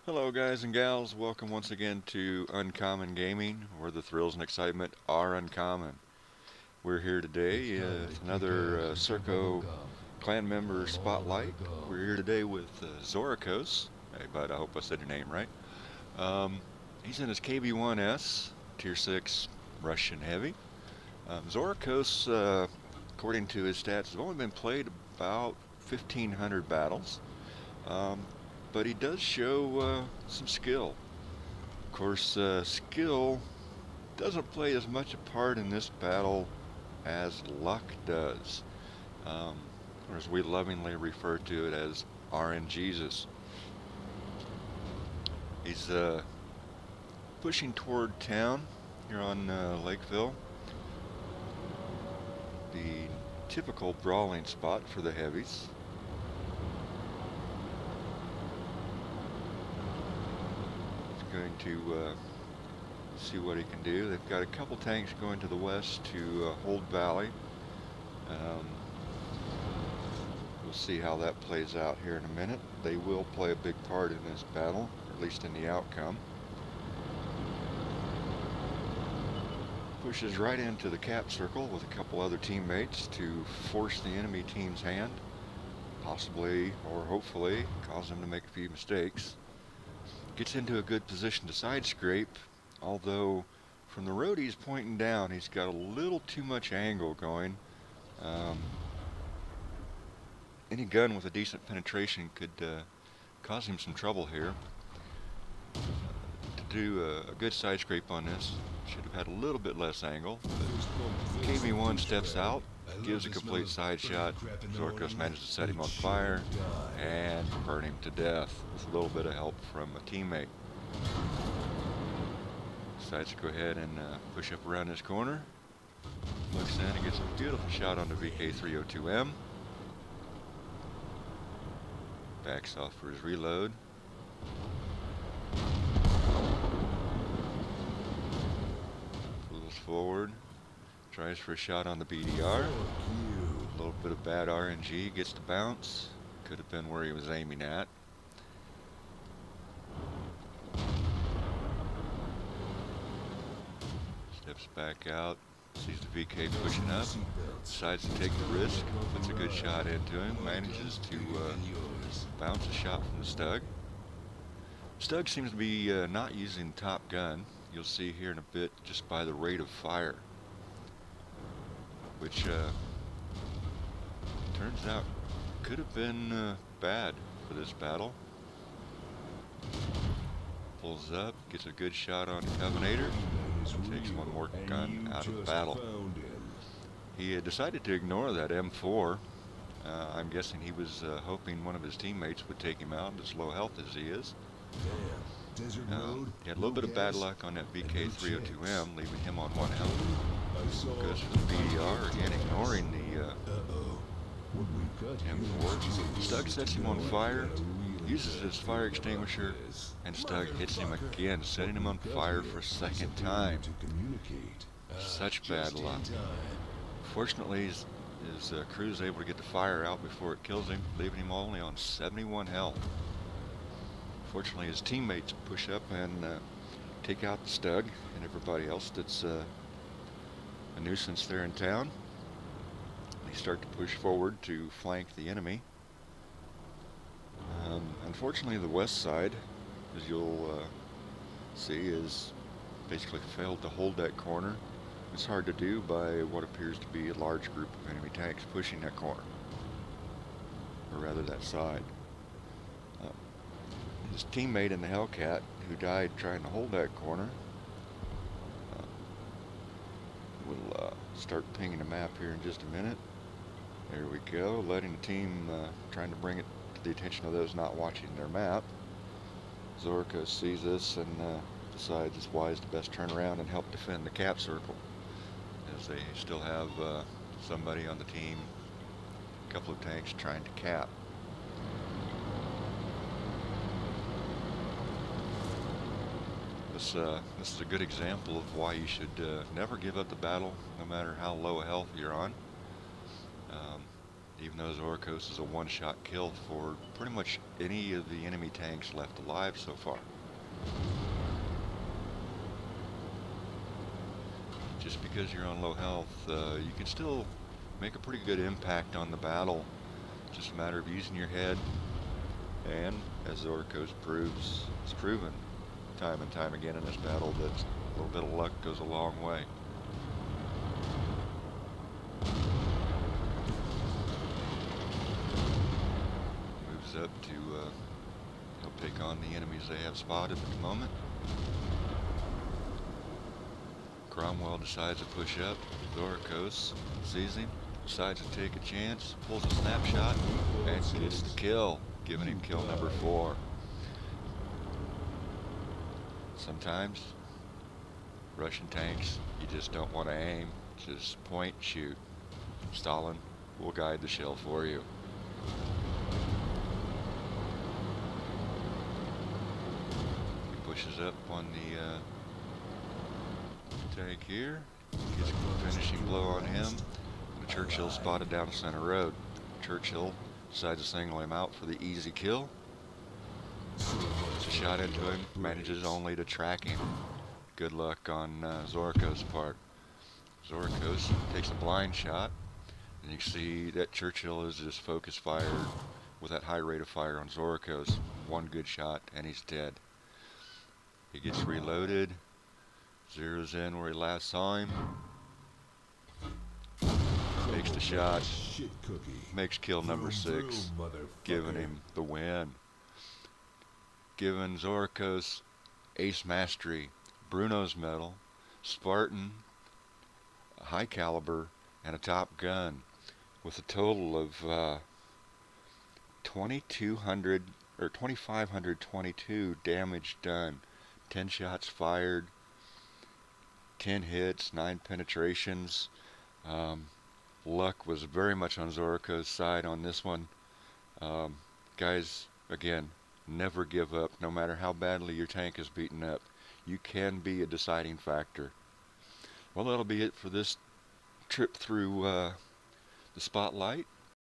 Hello guys and gals, welcome once again to Uncommon Gaming, where the thrills and excitement are uncommon. We're here today, with another CIRCO clan member spotlight. We're here today with Zorikos. Hey bud, I hope I said your name right. He's in his KB1S, Tier 6 Russian Heavy. Zorikos, according to his stats, has only been played about 1,500 battles. But he does show some skill. Of course, skill doesn't play as much a part in this battle as luck does, or as we lovingly refer to it as RNGesus. He's pushing toward town here on Lakeville, the typical brawling spot for the heavies. Going to see what he can do. They've got a couple tanks going to the west to hold Valley. We'll see how that plays out here in a minute. They will play a big part in this battle, or at least in the outcome. Pushes right into the cap circle with a couple other teammates to force the enemy team's hand, possibly or hopefully cause them to make a few mistakes. Gets into a good position to side scrape, although from the road he's pointing down, he's got a little too much angle going. Any gun with a decent penetration could cause him some trouble here. To do a good side scrape on this, should have had a little bit less angle. But KB1 steps out, gives a complete side shot. Zorikos manages to set him on fire and burn him to death with a little bit of help from a teammate. Decides to go ahead and push up around this corner. Looks in and gets a beautiful shot on the VK302M. Backs off for his reload. Pulls forward. Tries for a shot on the BDR. A little bit of bad RNG, gets the bounce. Could have been where he was aiming at. Steps back out, sees the VK pushing up, decides to take the risk, puts a good shot into him, manages to bounce a shot from the Stug. Stug seems to be not using top gun. You'll see here in a bit just by the rate of fire, which turns out could have been bad for this battle. Pulls up, gets a good shot on Covenator, takes one more gun out of the battle. He had decided to ignore that M4. I'm guessing he was hoping one of his teammates would take him out, as low health as he is. He had a little bit of bad luck on that VK302M, leaving him on 1 health. Goes for the BDR, again ignoring the M4. Stug sets him on fire, uses his fire extinguisher, and Stug hits him again, setting him on fire for a second time. Such bad luck. Fortunately, his crew is able to get the fire out before it kills him, leaving him only on 71 health. Fortunately, his teammates push up and take out the Stug and everybody else that's a nuisance there in town. They start to push forward to flank the enemy. Unfortunately, the west side, as you'll see, is basically failed to hold that corner. It's hard to do by what appears to be a large group of enemy tanks pushing that corner, or rather that side. His teammate in the Hellcat, who died trying to hold that corner, we'll start pinging a map here in just a minute. There we go, letting the team, trying to bring it to the attention of those not watching their map. Zorikos sees this and decides it's wise to best turn around and help defend the cap circle, as they still have somebody on the team, a couple of tanks trying to cap. This is a good example of why you should never give up the battle, no matter how low a health you're on. even though Zorikos is a one-shot kill for pretty much any of the enemy tanks left alive so far. Just because you're on low health, you can still make a pretty good impact on the battle. It's just a matter of using your head, and as Zorikos proves, it's proven time and time again in this battle that a little bit of luck goes a long way. Moves up to help take on the enemies they have spotted at the moment. Cromwell decides to push up. Zorikos sees him, decides to take a chance, pulls a snapshot, and gets the kill, giving him kill number 4. Sometimes, Russian tanks, you just don't want to aim, just point, shoot. Stalin will guide the shell for you. He pushes up on the tank here, gets a finishing blow on him, and Churchill spotted down Center Road. Churchill decides to single him out for the easy kill. Puts a shot into him, manages only to track him. Good luck on Zorikos' part. Zorikos takes a blind shot, and you see that Churchill is just focus fired with that high rate of fire on Zorikos. One good shot, and he's dead. He gets reloaded, zeroes in where he last saw him, makes the shot, makes kill number 6, giving him the win. Giving Zorikos Ace Mastery, Bruno's Medal, Spartan, High Caliber, and a Top Gun, with a total of 2,200 or 2,522 damage done, 10 shots fired, 10 hits, 9 penetrations. Luck was very much on Zorikos' side on this one. Guys, again, never give up. No matter how badly your tank is beaten up, you can be a deciding factor. Well, that'll be it for this trip through the spotlight.